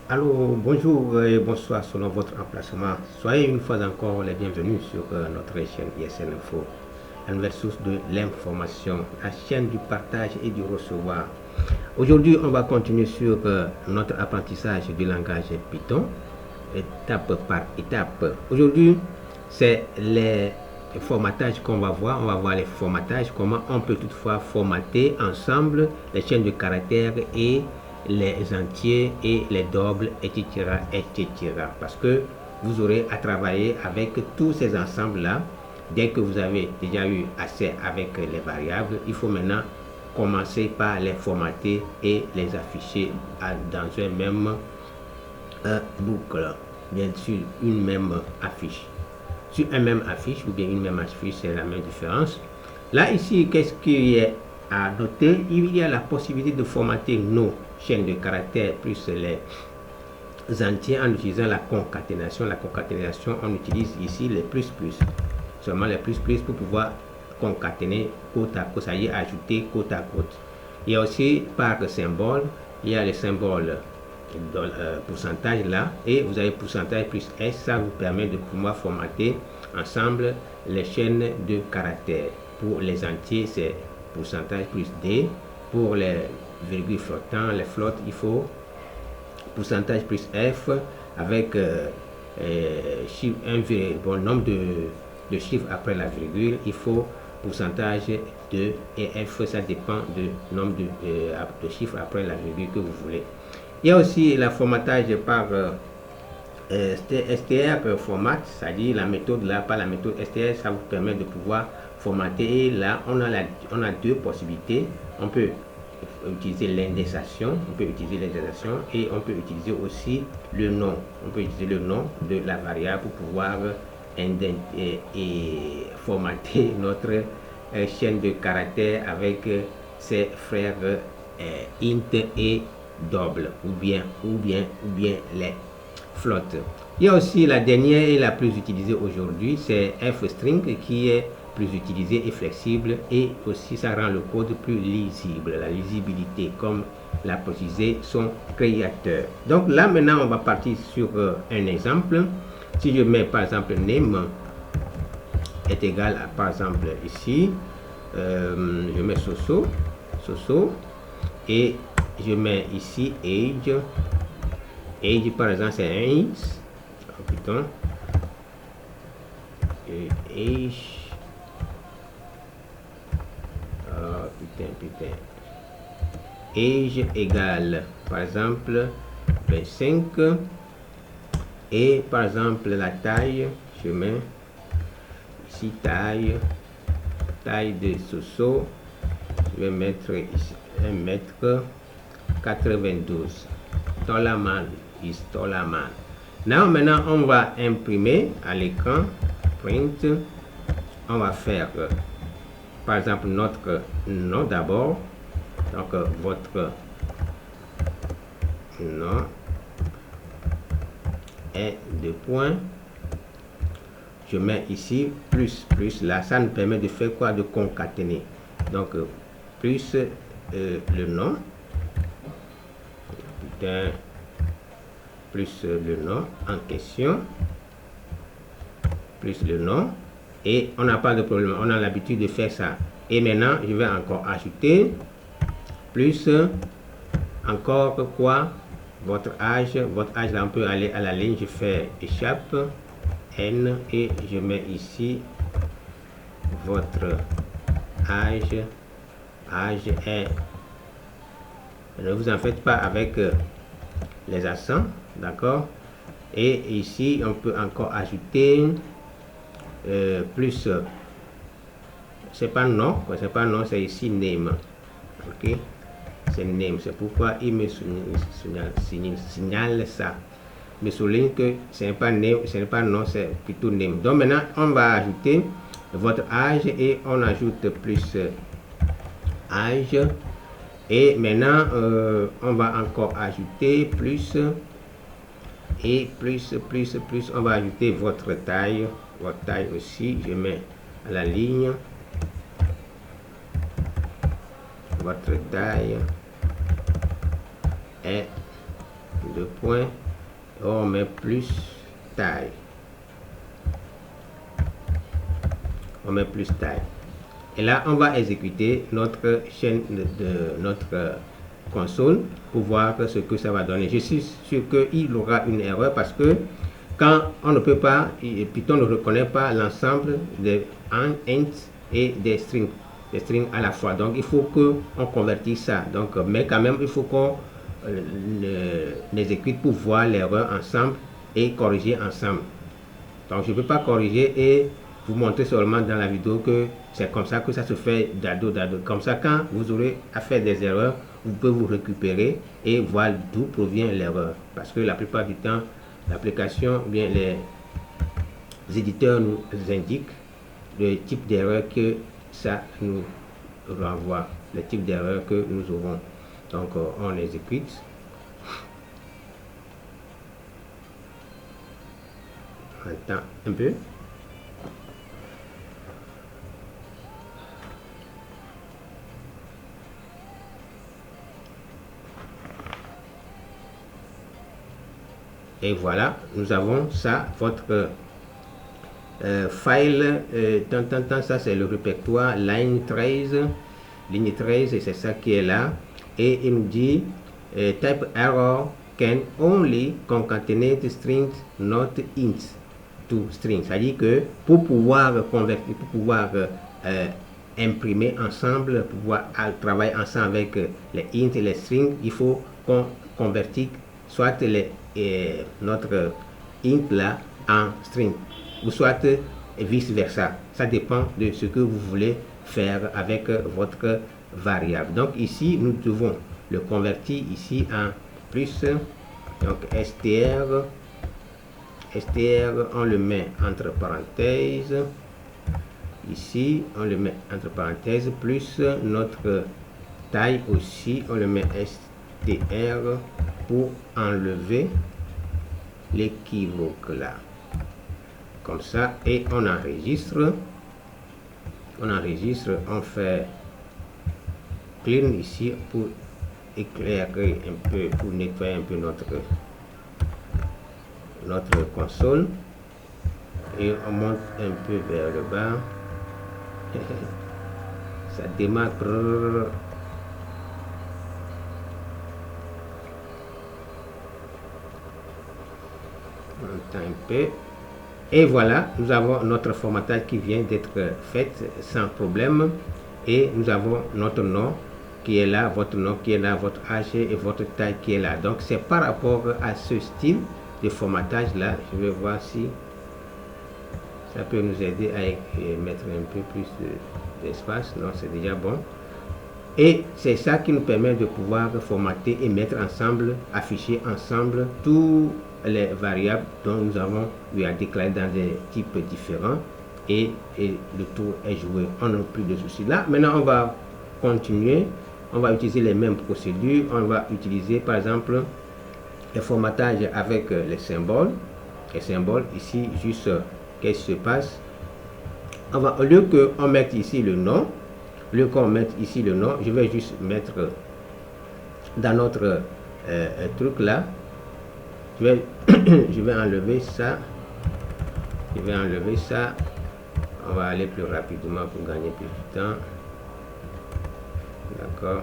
Allô, bonjour et bonsoir selon votre emplacement. Soyez une fois encore les bienvenus sur notre chaîne ISN Info, la nouvelle source de l'information, la chaîne du partage et du recevoir. Aujourd'hui, on va continuer sur notre apprentissage du langage Python, étape par étape. Aujourd'hui, c'est les formatages qu'on va voir. On va voir les formatages, comment on peut toutefois formater ensemble les chaînes de caractères et les entiers et les doubles, etc., etc. Parce que vous aurez à travailler avec tous ces ensembles-là. Dès que vous avez déjà eu assez avec les variables, il faut maintenant commencer par les formater et les afficher dans un même boucle, bien sûr une même affiche. Sur un même affiche ou bien une même affiche, c'est la même différence. Là, ici, qu'est-ce qu'il y a à noter? Il y a la possibilité de formater nos chaînes de caractères plus les entiers en utilisant la concaténation. La concaténation, on utilise ici les plus, seulement les plus pour pouvoir concaténer côte à côte, ça y est, ajouter côte à côte. Il y a aussi par symbole, il y a le symbole pourcentage là, et vous avez pourcentage plus S, ça vous permet de pouvoir formater ensemble les chaînes de caractères. Pour les entiers, c'est pourcentage plus D. Pour les virgules flottants, les flottes, il faut pourcentage plus F avec bon nombre de chiffres après la virgule. Il faut pourcentage de et F, ça dépend du nombre de chiffres après la virgule que vous voulez. Il y a aussi le formatage par str format, c'est-à-dire la méthode là, par la méthode str, ça vous permet de pouvoir formater. Et là, on a deux possibilités. On peut utiliser l'indexation, et on peut utiliser aussi le nom. On peut utiliser le nom de la variable pour pouvoir indenter et formater notre chaîne de caractères avec ses frères int et double ou bien les flottes. Il y a aussi la dernière et la plus utilisée aujourd'hui, c'est f-string qui est plus utilisé et flexible, et aussi ça rend le code plus lisible, la lisibilité comme l'a précisé son créateur. Donc là maintenant on va partir sur un exemple. Si je mets par exemple name est égal à par exemple ici je mets soso et je mets ici age par exemple c'est un X, oh, putain, age, oh, putain, age égale par exemple 25, et par exemple la taille, je mets ici taille de soso, je vais mettre ici 1m92. Tollaman is Tollaman. Maintenant on va imprimer à l'écran, print. On va faire par exemple notre nom d'abord, donc votre nom est de points. Je mets ici plus là, ça nous permet de faire quoi? De concaténer. Donc plus le nom, plus le nom en question, plus le nom, et on n'a pas de problème, on a l'habitude de faire ça. Et maintenant je vais encore ajouter plus encore quoi? Votre âge là, on peut aller à la ligne, je fais échappe n et je mets ici votre âge est, ne vous en faites pas avec les accents, d'accord. Et ici on peut encore ajouter plus, c'est pas nom, c'est ici name, ok, c'est name. C'est pourquoi il me signale ça, me souligne que ce n'est pas name, ce n'est pas nom, c'est plutôt name. Donc maintenant on va ajouter votre âge et on ajoute plus âge. Et maintenant on va encore ajouter plus et plus, on va ajouter votre taille aussi. Je mets à la ligne votre taille est deux points, on met plus taille. On met plus taille. Et là, on va exécuter notre chaîne de notre console pour voir ce que ça va donner. Je suis sûr qu'il aura une erreur parce que quand on ne peut pas, Python ne reconnaît pas l'ensemble des int et des strings à la fois. Donc il faut qu'on convertisse ça. Donc, mais quand même, il faut qu'on l'exécute pour voir l'erreur ensemble et corriger ensemble. Donc je ne peux pas corriger et vous montrer seulement dans la vidéo que c'est comme ça que ça se fait d'ado. Comme ça, quand vous aurez à faire des erreurs, vous pouvez vous récupérer et voir d'où provient l'erreur. Parce que la plupart du temps, l'application, bien les éditeurs nous indiquent le type d'erreur que ça nous renvoie, le type d'erreur que nous aurons. Donc on exécute. On attend un peu. Et voilà, nous avons ça, votre file, ça c'est le répertoire ligne 13, et c'est ça qui est là. Et il nous dit type error can only concatenate strings not int to string. C'est-à-dire que pour pouvoir convertir, pour pouvoir imprimer ensemble, pour pouvoir travailler ensemble avec les int et les strings, il faut qu'on convertisse soit notre int là en string ou soit vice versa. Ça dépend de ce que vous voulez faire avec votre variable. Donc ici nous devons le convertir ici en plus. Donc str on le met entre parenthèses, ici on le met entre parenthèses, plus notre taille aussi on le met str pour enlever l'équivoque là, comme ça, et on enregistre, on fait clean ici pour éclairer un peu, pour nettoyer un peu notre console, et on monte un peu vers le bas. Ça démarre. Un peu, et voilà, nous avons notre formatage qui vient d'être fait sans problème, et nous avons notre nom qui est là, votre nom qui est là, votre âge et votre taille qui est là. Donc c'est par rapport à ce style de formatage là. Je vais voir si ça peut nous aider à mettre un peu plus d'espace. Non, c'est déjà bon. Et c'est ça qui nous permet de pouvoir formater et mettre ensemble, afficher ensemble tous les variables dont nous avons eu à déclarer dans des types différents, et le tour est joué. On n'a plus de soucis là. Maintenant on va continuer, on va utiliser les mêmes procédures. On va utiliser par exemple le formatage avec les symboles. Ici, juste qu'est-ce qui se passe, on va, au lieu qu'on mette ici le nom, je vais juste mettre dans notre truc là, je vais enlever ça, on va aller plus rapidement pour gagner plus de temps. D'accord,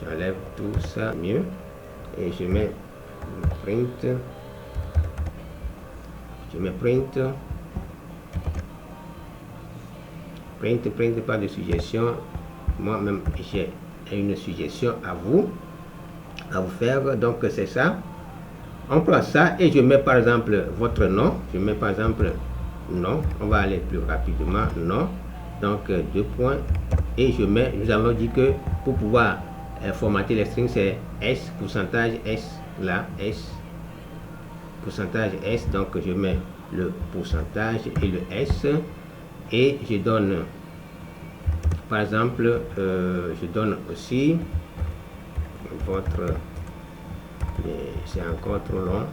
j'enlève tout ça, mieux, et je mets print, pas de suggestion. Moi-même j'ai une suggestion à vous faire. Donc c'est ça, on prend ça et je mets par exemple votre nom, nom, on va aller plus rapidement, nom, donc deux points, et je mets, nous avons dit que pour pouvoir formater les strings c'est s pourcentage s là, s pourcentage s, donc je mets le pourcentage et le s, et je donne par exemple je donne aussi votre, c'est encore trop long,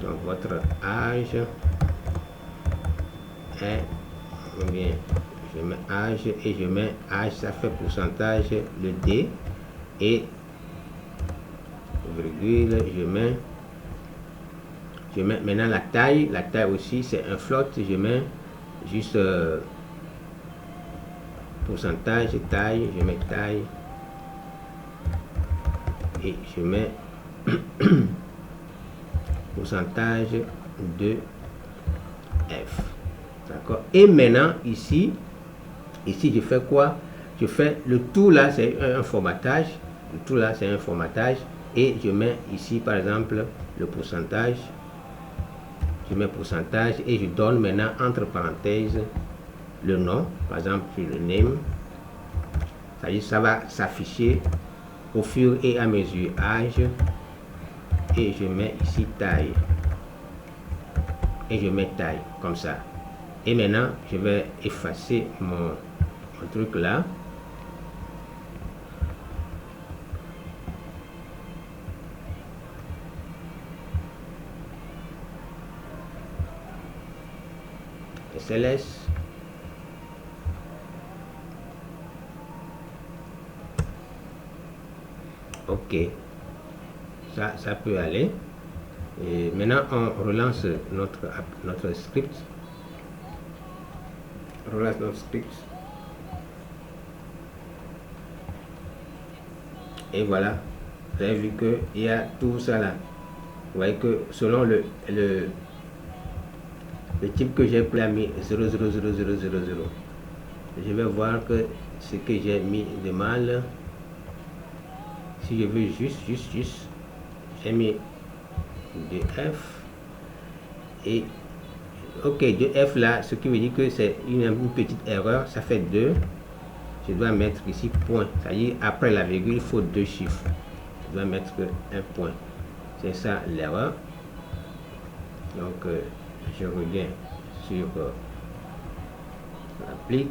donc votre âge est, bien je mets âge et je mets âge, ça fait pourcentage, le D, et virgule, je mets maintenant la taille aussi c'est un float, je mets juste pourcentage, taille, je mets taille, et je mets pourcentage de F. D'accord. Et maintenant ici je fais quoi? Je fais le tout là, c'est un formatage. Le tout là, c'est un formatage. Et je mets ici par exemple le pourcentage. Je mets pourcentage et je donne maintenant entre parenthèses le nom. Par exemple, le name. Ça va s'afficher au fur et à mesure. Âge. Et je mets ici taille. Et je mets taille comme ça. Et maintenant, je vais effacer mon truc là. SLS. Ok. Ça peut aller. Et maintenant, on relance notre script. On relance notre script. Et voilà. Vous avez vu qu'il y a tout ça là. Vous voyez que selon le type que j'ai mis 0,00000. Je vais voir que ce que j'ai mis de mal. Si je veux juste, j'ai mis 2F. Et ok, 2F là, ce qui veut dire que c'est une petite erreur, ça fait 2. Je dois mettre ici point. C'est-à-dire après la virgule, il faut 2 chiffres. Je dois mettre un point. C'est ça l'erreur. Donc je reviens sur l'appli.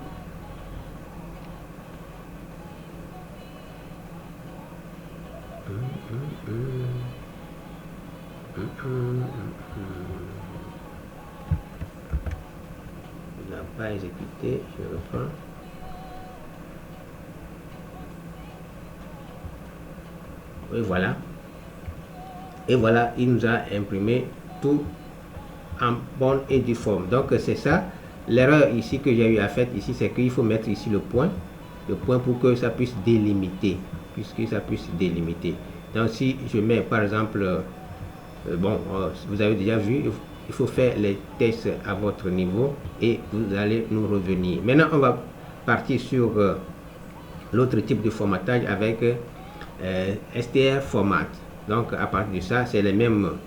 Il n'a pas exécuté, je reprends. Et voilà. Et voilà, il nous a imprimé tout en bonne et due forme. Donc c'est ça. L'erreur ici que j'ai eu à faire ici, c'est qu'il faut mettre ici le point pour que ça puisse délimiter. Donc si je mets par exemple, vous avez déjà vu, il faut faire les tests à votre niveau et vous allez nous revenir. Maintenant on va partir sur l'autre type de formatage avec str format. Donc à partir de ça, c'est les mêmes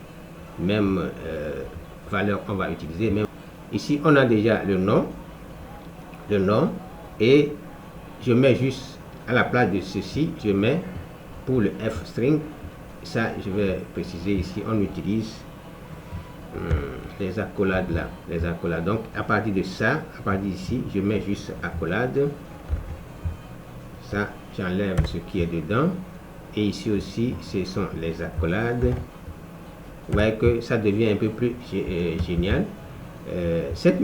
valeurs qu'on va utiliser. Même ici on a déjà le nom et je mets juste à la place de ceci, je mets pour le f string. Ça je vais préciser ici, on utilise les accolades là, donc à partir de ça, à partir d'ici, je mets juste accolade. Ça j'enlève ce qui est dedans et ici aussi ce sont les accolades. Vous voyez que ça devient un peu plus génial. Cette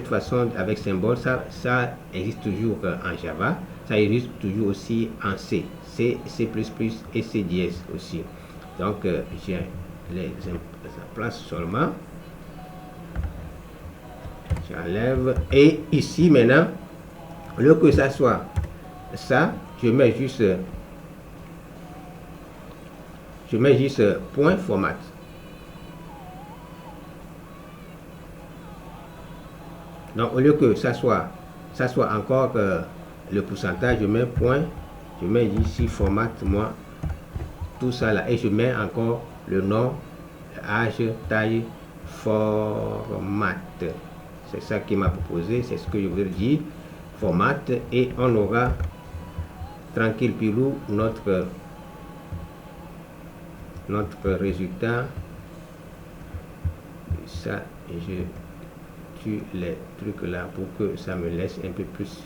façon avec symbole, ça existe toujours en Java, ça existe toujours aussi en C, C++ et C dièse aussi. Donc j'ai les place seulement, j'enlève et ici maintenant, au lieu que ça soit ça, je mets juste point format. Donc au lieu que ça soit encore le pourcentage, je mets point, je mets ici format moi tout ça là et je mets encore le nom, âge, taille, format. C'est ça qui m'a proposé, c'est ce que je veux dire, format, et on aura tranquille pilou notre résultat. Ça, je tue les trucs là pour que ça me laisse un peu plus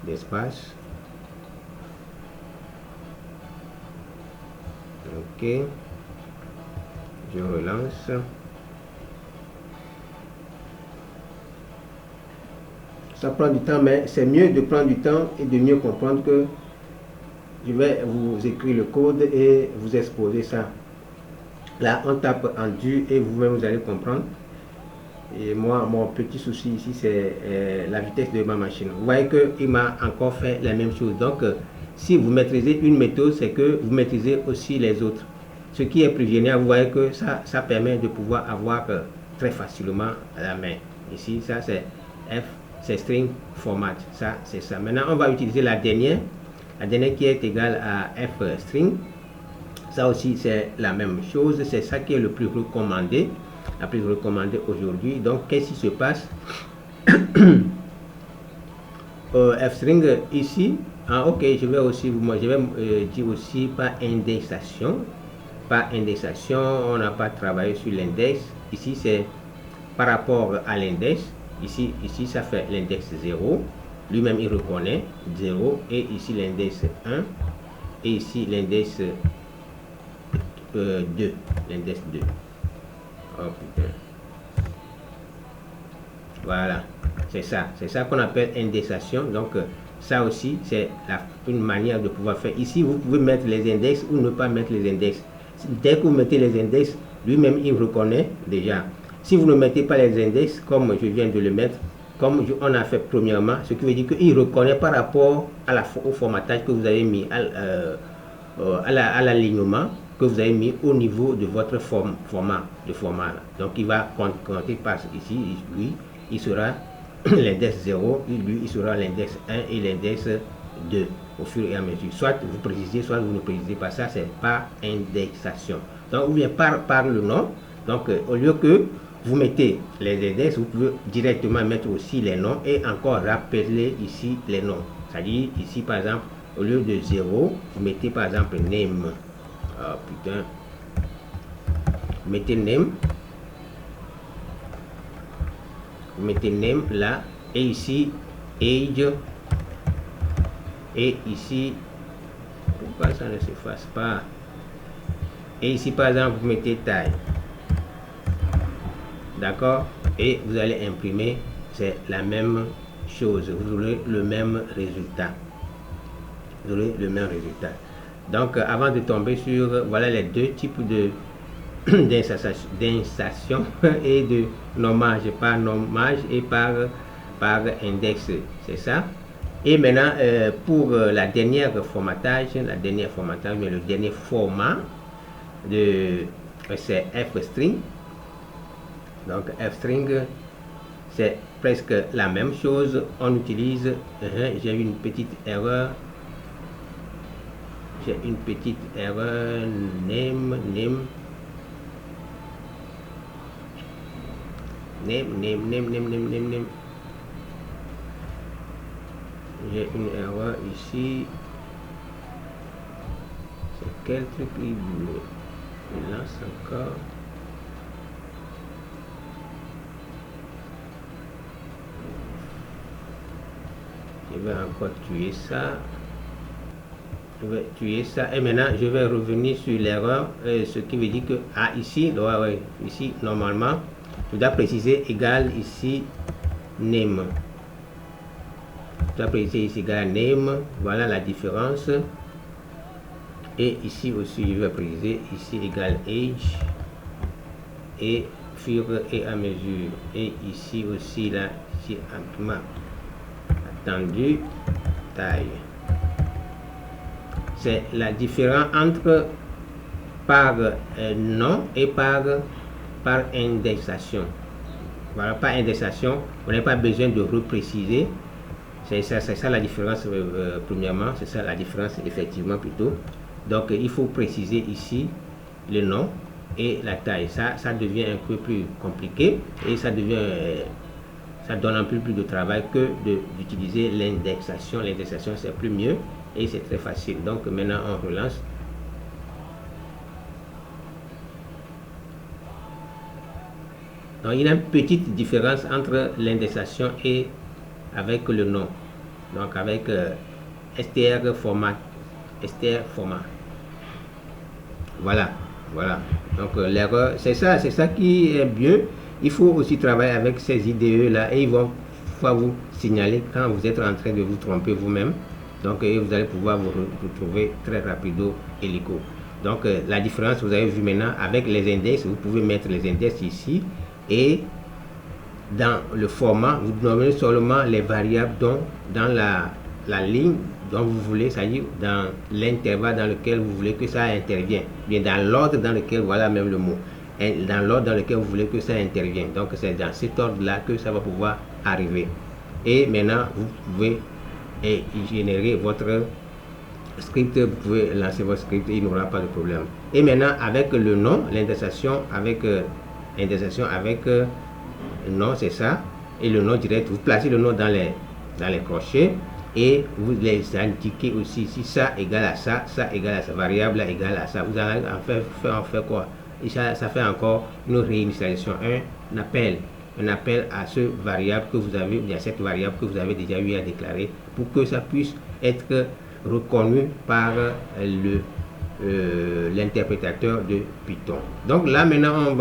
d'espace. Ok, je relance. ça prend du temps, mais c'est mieux de prendre du temps et de mieux comprendre que je vais vous écrire le code et vous exposer ça. Là, on tape en dur et vous-même vous allez comprendre. Et moi, mon petit souci ici, c'est la vitesse de ma machine. Vous voyez qu'il m'a encore fait la même chose. Donc, si vous maîtrisez une méthode, c'est que vous maîtrisez aussi les autres. Ce qui est plus génial, vous voyez que ça permet de pouvoir avoir très facilement à la main. Ici, ça c'est F, c'est string format. Ça, c'est ça. Maintenant, on va utiliser la dernière qui est égale à F string. Ça aussi, c'est la même chose. C'est ça qui est le plus recommandé. La plus recommandée aujourd'hui. Donc, qu'est-ce qui se passe? F-string ici. Ah, ok, je vais aussi dire aussi par indexation. Par indexation, on n'a pas travaillé sur l'index. Ici, c'est par rapport à l'index. Ici, ça fait l'index 0. Lui-même, il reconnaît 0. Et ici, l'index 1. Et ici, l'index 2. L'index 2. Oh putain. Voilà, c'est ça qu'on appelle indexation. Donc ça aussi c'est une manière de pouvoir faire. Ici vous pouvez mettre les index ou ne pas mettre les index. Dès que vous mettez les index, lui-même il reconnaît déjà. Si vous ne mettez pas les index comme je viens de le mettre, comme on a fait premièrement, ce qui veut dire qu'il reconnaît par rapport au formatage que vous avez mis à l'alignement que vous avez mis au niveau de votre format. Donc il va compter par ici, lui, il sera l'index 0, lui, il sera l'index 1 et l'index 2 au fur et à mesure. Soit vous précisez, soit vous ne précisez pas. Ça, c'est par indexation. Donc, ou bien par le nom. Donc, au lieu que vous mettez les index, vous pouvez directement mettre aussi les noms et encore rappeler ici les noms. C'est-à-dire, ici, par exemple, au lieu de 0, vous mettez par exemple name. Ah putain. Vous mettez name. Vous mettez name là. Et ici, age. Et ici, pourquoi ça ne se fasse pas? Et ici, par exemple, vous mettez taille. D'accord? Et vous allez imprimer. C'est la même chose. Vous aurez le même résultat. Vous aurez le même résultat. Donc, avant de tomber sur, voilà les deux types d'insertion et de nommage, par nommage et par index, c'est ça. Et maintenant, pour la dernière formatage, mais le dernier format c'est F-string. Donc, F-string, c'est presque la même chose. On utilise, j'ai eu une petite erreur. Name. J'ai une erreur ici. C'est quel truc il lance encore? Je vais encore tuer ça. Et maintenant je vais revenir sur l'erreur, ce qui veut dire que ici, ici normalement je dois préciser égal ici name. Je dois préciser ici égal name. Voilà la différence. Et ici aussi je vais préciser ici égal age et fur et à mesure. Et ici aussi là, ici attendu taille. C'est la différence entre par nom et par indexation. Voilà, par indexation, on n'a pas besoin de repréciser. C'est ça la différence, premièrement, c'est ça la différence effectivement plutôt. Donc il faut préciser ici le nom et la taille. Ça devient un peu plus compliqué et ça donne un peu plus de travail que d'utiliser l'indexation. L'indexation c'est plus mieux et c'est très facile. Donc maintenant on relance. Donc il y a une petite différence entre l'indexation et avec le nom. Donc avec str format. Voilà. Donc l'erreur, c'est ça qui est bien. Il faut aussi travailler avec ces IDE là et ils vont fois vous signaler quand vous êtes en train de vous tromper vous-même. Donc vous allez pouvoir vous retrouver très rapido illico. Donc la différence, vous avez vu maintenant avec les index, vous pouvez mettre les index ici et dans le format, vous nommez seulement les variables dont dans la ligne dont vous voulez, c'est-à-dire dans l'intervalle dans lequel vous voulez que ça intervienne, bien dans l'ordre dans lequel, voilà même le mot, et dans l'ordre dans lequel vous voulez que ça intervienne. Donc c'est dans cet ordre-là que ça va pouvoir arriver. Et maintenant, vous pouvez générer votre script, vous pouvez lancer votre script et il n'y aura pas de problème. Et maintenant, avec le nom, l'indexation avec nom, c'est ça, et le nom direct, vous placez le nom dans les crochets et vous les indiquez aussi si ça égale à ça, ça égale à ça, variable égale à ça. Vous allez en faire quoi? Et ça fait encore une réinitialisation, un appel à ce variable que vous avez, à cette variable que vous avez déjà eu à déclarer pour que ça puisse être reconnu par l'interprétateur de Python. Donc là maintenant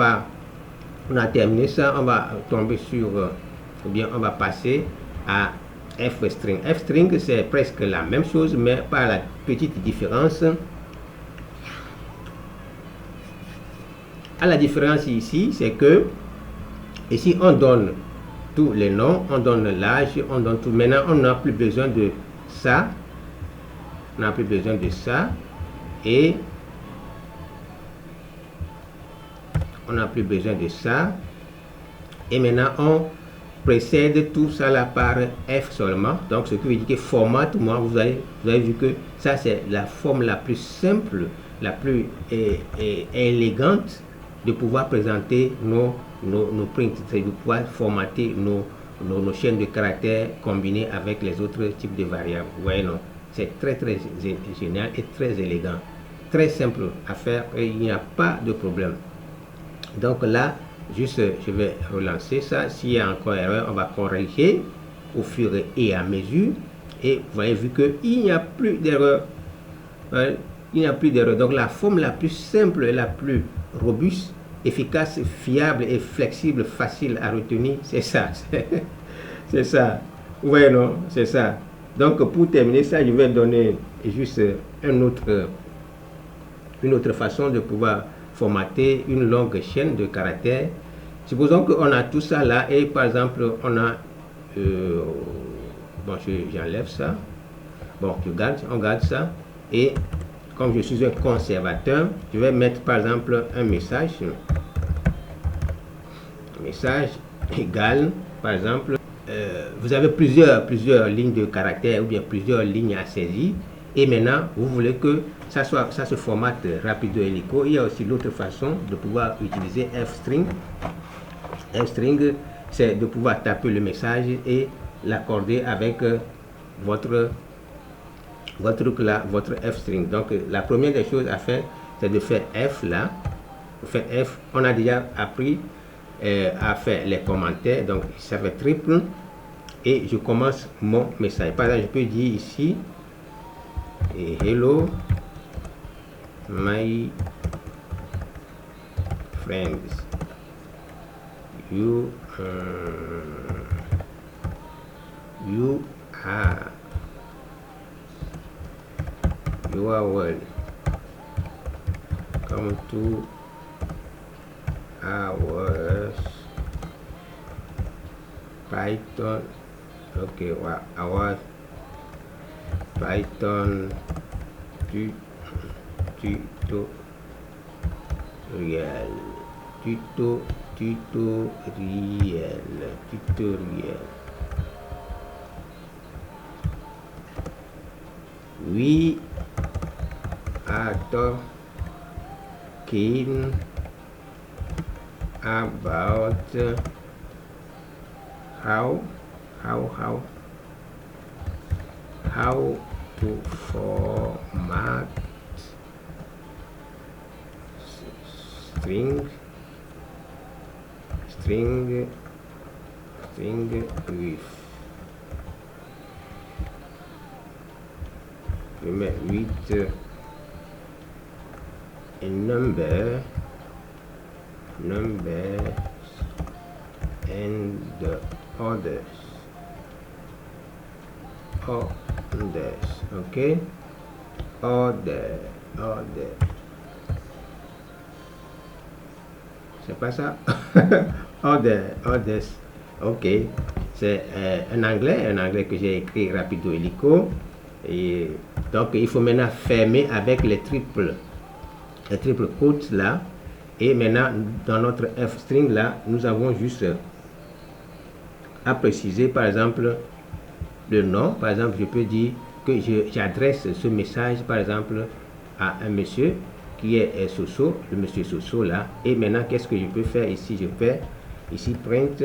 on a terminé ça, on va tomber sur, ou bien on va passer à f-string. F-string c'est presque la même chose, mais par la petite différence. La différence ici, c'est que ici on donne tous les noms, on donne l'âge, on donne tout. Maintenant, on n'a plus besoin de ça. On n'a plus besoin de ça. Et on n'a plus besoin de ça. Et maintenant, on précède tout ça là par F seulement. Donc, ce qui veut dire que format-moi, vous avez vu que ça, c'est la forme la plus simple, la plus élégante de pouvoir présenter nos prints, de pouvoir formater nos chaînes de caractères combinées avec les autres types de variables. Vous voyez, non? C'est très génial et très élégant. Très simple à faire et il n'y a pas de problème. Donc là, juste, je vais relancer ça. S'il y a encore erreur, on va corriger au fur et à mesure. Et vous avez vu qu'il n'y a plus d'erreur. Il n'y a plus d'erreur. Donc la forme la plus simple et la plus robuste, efficace, fiable et flexible, facile à retenir, c'est ça. C'est ça. Ouais, non, c'est ça. Donc pour terminer ça, je vais donner juste une autre façon de pouvoir formater une longue chaîne de caractères. Supposons qu'on a tout ça là et par exemple on a bon, j'enlève ça. Bon, on garde ça et comme je suis un conservateur, je vais mettre par exemple un message égal, par exemple, vous avez plusieurs lignes de caractères ou bien plusieurs lignes à saisir et maintenant vous voulez que ça se formate rapido illico. Il y a aussi l'autre façon de pouvoir utiliser f-string. F-string, c'est de pouvoir taper le message et l'accorder avec votre f-string. Donc la première des choses à faire, c'est de faire f là. Vous faites f, on a déjà appris à faire les commentaires, donc ça fait triple et je commence mon message. Par exemple, je peux dire ici hello my friends, you are well, come to our Python, okay, our Python tutorial. We are talking about how to format string with a numbers and the others. orders. Ok, order. C'est pas ça. Orders. Ok, c'est un anglais que j'ai écrit rapido hélico. Et donc il faut maintenant fermer avec les triples quotes là. Et maintenant dans notre f string là, nous avons juste à préciser par exemple le nom. Par exemple, je peux dire que j'adresse ce message par exemple à un monsieur qui est Soso, le monsieur Soso là. Et maintenant qu'est-ce que je peux faire ici? Je fais ici print.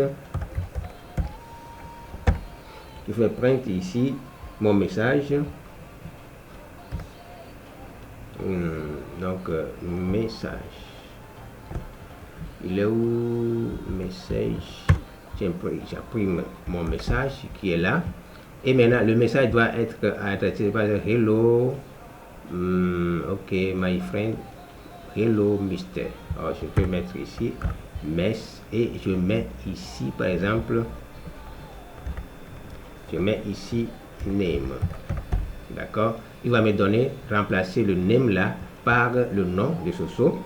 Je fais print ici mon message. Donc message, il est où? Message, j'imprime mon message qui est là. Et maintenant le message doit être adressé par hello, ok my friend, hello mister. Alors je peux mettre ici mess et je mets ici par exemple, je mets ici name. D'accord, il va me donner, remplacer le name là par le nom de Soso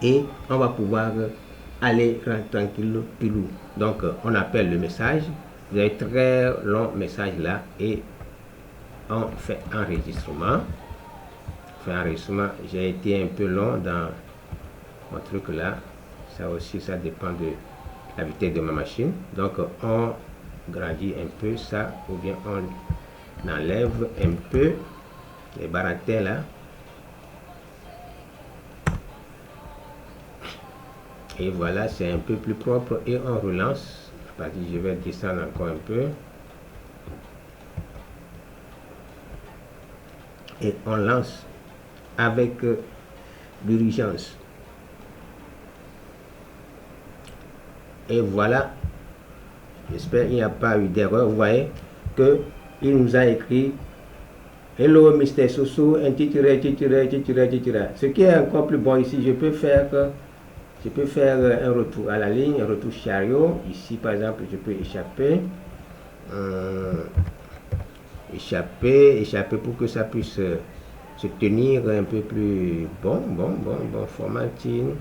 et on va pouvoir aller tranquille pilou. Donc on appelle le message, vous avez très long message là et on fait enregistrement. J'ai été un peu long dans mon truc là, ça aussi ça dépend de la vitesse de ma machine. Donc on grandit un peu ça ou bien on enlève un peu les baratins là et voilà, c'est un peu plus propre et on relance. Je vais descendre encore un peu et on lance avec l'urgence et voilà, j'espère qu'il n'y a pas eu d'erreur. Vous voyez que il nous a écrit hello Mr. Soso, un titre. Ce qui est encore plus bon ici, je peux faire un retour à la ligne, un retour chariot. Ici par exemple, je peux échapper pour que ça puisse se tenir un peu plus bon. Formatting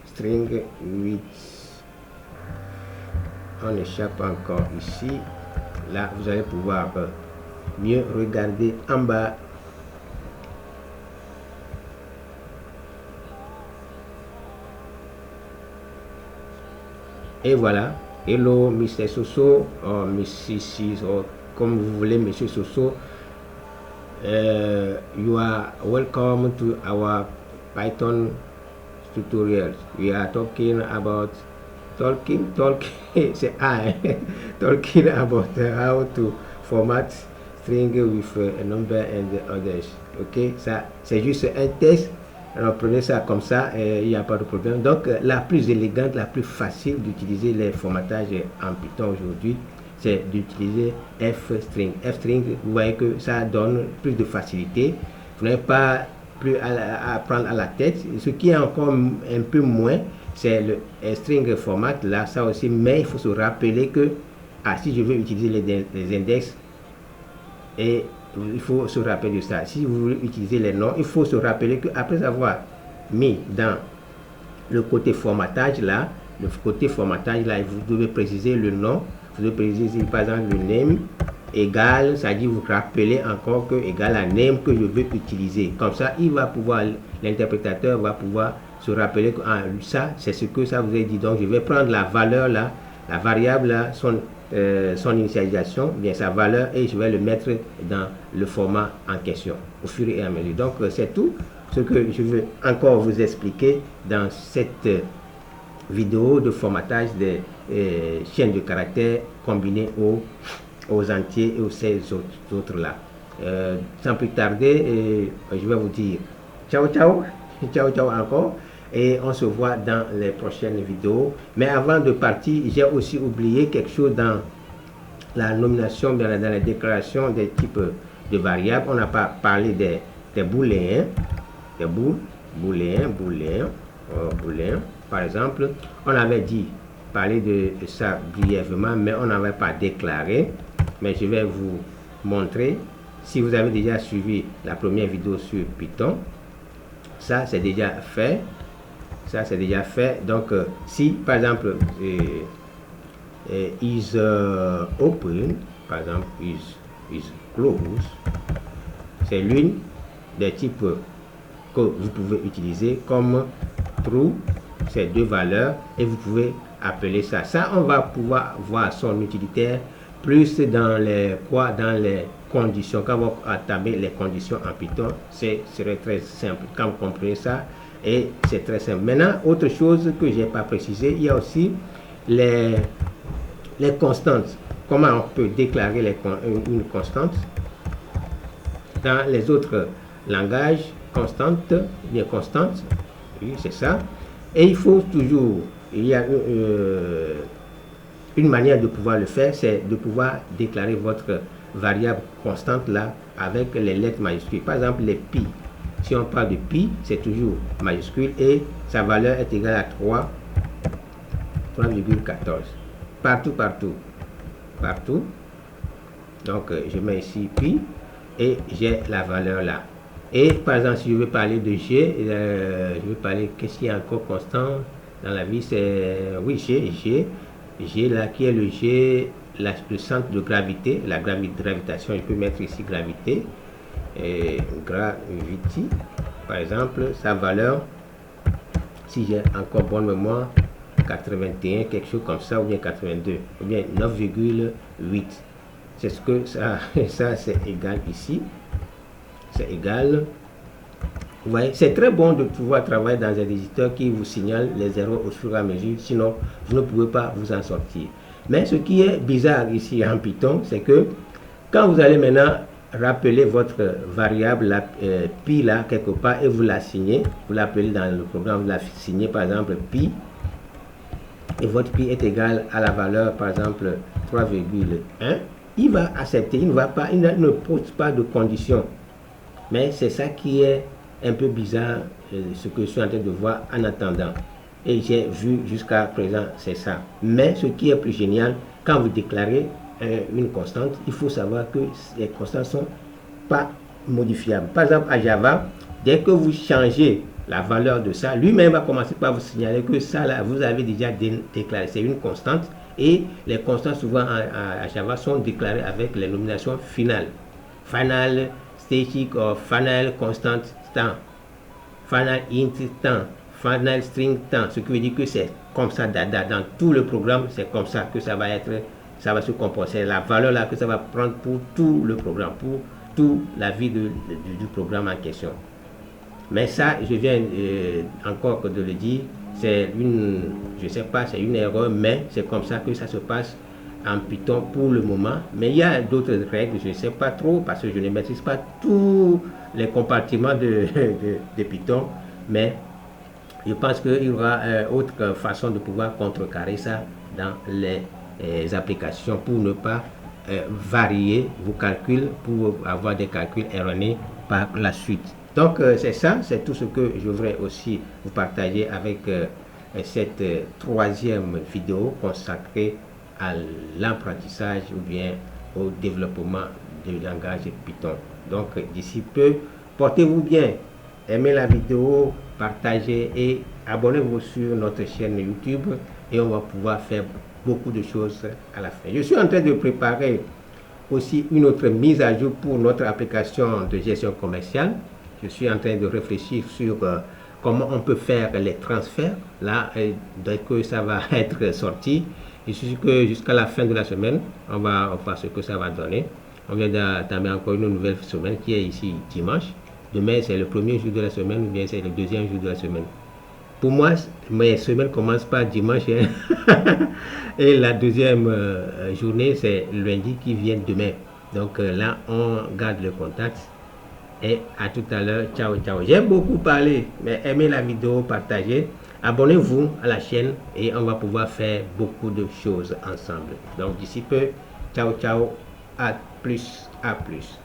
string 8. On échappe encore ici. Là vous allez pouvoir mieux regarder en bas. Et voilà, hello Mr. Soso, or Mrs. or comme vous voulez, Monsieur Soso, you are welcome to our Python tutorial. We are talking about talking c'est talking about how to format string with a number and others. Ok, ça c'est juste un test. Alors prenez ça comme ça et il n'y a pas de problème. Donc la plus élégante, la plus facile d'utiliser les formatages en Python aujourd'hui, c'est d'utiliser F-string. F-string, vous voyez que ça donne plus de facilité. Vous n'avez pas plus à prendre à la tête. Ce qui est encore un peu moins, c'est le string format. Là, ça aussi, mais il faut se rappeler que si je veux utiliser les index, et il faut se rappeler de ça. Si vous voulez utiliser les noms, il faut se rappeler qu'après avoir mis dans le côté formatage là, vous devez préciser le nom. Vous devez préciser par exemple le name égal, ça dit vous rappelez encore que égal à name que je veux utiliser. Comme ça, il va pouvoir, l'interprétateur va pouvoir se rappeler que ça, c'est ce que ça vous a dit. Donc, je vais prendre la valeur là, la variable là, son initialisation, bien sa valeur, et je vais le mettre dans le format en question au fur et à mesure. Donc c'est tout ce que je veux encore vous expliquer dans cette vidéo de formatage des chaînes de caractères combinées aux entiers et aux 16 autres là. Sans plus tarder, je vais vous dire ciao encore. Et on se voit dans les prochaines vidéos. Mais avant de partir, j'ai aussi oublié quelque chose dans la nomination, dans la déclaration des types de variables. On n'a pas parlé des booléens. Des booléens. Par exemple, on avait dit, parler de ça brièvement, mais on n'avait pas déclaré. mais je vais vous montrer. Si vous avez déjà suivi la première vidéo sur Python, ça c'est déjà fait. Ça c'est déjà fait. Donc si par exemple is open, par exemple is close, c'est l'une des types que vous pouvez utiliser comme true, ces deux valeurs, et vous pouvez appeler ça. Ça, on va pouvoir voir son utilitaire plus dans les conditions. Quand vous entamez les conditions en Python, c'est serait très simple. Quand vous comprenez ça, et c'est très simple. Maintenant, autre chose que j'ai pas précisé, il y a aussi les constantes. Comment on peut déclarer une constante dans les autres langages? Constante, bien constante, oui, c'est ça. Et il faut toujours, il y a une manière de pouvoir le faire, c'est de pouvoir déclarer votre variable constante là avec les lettres majuscules. Par exemple, les pi. Si on parle de pi, c'est toujours majuscule et sa valeur est égale à 3,14. Partout. Donc, je mets ici pi et j'ai la valeur là. Et par exemple, si je veux parler de G, je veux parler, qu'est-ce qu'il y a encore constant dans la vie, c'est, oui, G là, qui est le G, le centre de gravité, la gravitation, je peux mettre ici gravité, et gravity, par exemple, sa valeur, si j'ai encore bonne mémoire, 81, quelque chose comme ça, ou bien 82, ou bien 9,8. C'est ce que ça c'est égal ici. C'est égal. Vous voyez, c'est très bon de pouvoir travailler dans un éditeur qui vous signale les erreurs au fur et à mesure, sinon vous ne pouvez pas vous en sortir. Mais ce qui est bizarre ici en Python, c'est que quand vous allez maintenant rappeler votre variable pi là quelque part et vous la signez, vous l'appelez dans le programme, vous la signez par exemple pi, et votre pi est égal à la valeur par exemple 3,1, il va accepter, il ne pose pas de condition. Mais c'est ça qui est un peu bizarre, ce que je suis en train de voir en attendant. Et j'ai vu jusqu'à présent, c'est ça. Mais ce qui est plus génial, quand vous déclarez une constante, il faut savoir que les constantes ne sont pas modifiables. Par exemple, à Java, dès que vous changez la valeur de ça, lui-même va commencer par vous signaler que ça, là, vous avez déjà déclaré. C'est une constante. Et les constantes, souvent à Java, sont déclarées avec les nominations finales. Final static or final constant temps, final int temps, final string temps, ce qui veut dire que c'est comme ça dans tout le programme, c'est comme ça que ça va être, ça va se composer, la valeur là que ça va prendre pour tout le programme, pour toute la vie du programme en question. Mais ça, je viens encore de le dire, c'est une, je sais pas, c'est une erreur, mais c'est comme ça que ça se passe en Python pour le moment. Mais il y a d'autres règles, je ne sais pas trop, parce que je ne maîtrise pas tous les compartiments de Python, mais je pense qu'il y aura autre façon de pouvoir contrecarrer ça dans les applications pour ne pas varier vos calculs, pour avoir des calculs erronés par la suite. Donc c'est ça, c'est tout ce que je voudrais aussi vous partager avec cette troisième vidéo consacrée à l'apprentissage ou bien au développement du langage Python. Donc d'ici peu, portez-vous bien, aimez la vidéo, partagez et abonnez-vous sur notre chaîne YouTube et on va pouvoir faire beaucoup de choses à la fin. Je suis en train de préparer aussi une autre mise à jour pour notre application de gestion commerciale. Je suis en train de réfléchir sur comment on peut faire les transferts là dès que ça va être sorti. Je suis sûr que jusqu'à la fin de la semaine, on va voir ce que ça va donner. On vient d'entamer encore une nouvelle semaine qui est ici dimanche. Demain, c'est le premier jour de la semaine ou bien c'est le deuxième jour de la semaine. Pour moi, mes semaines commencent par dimanche et la deuxième journée, c'est lundi qui vient demain. Donc là, on garde le contact et à tout à l'heure. Ciao, ciao. J'ai beaucoup parlé, mais aimez la vidéo, partagez. Abonnez-vous à la chaîne et on va pouvoir faire beaucoup de choses ensemble. Donc d'ici peu, ciao, ciao, à plus, à plus.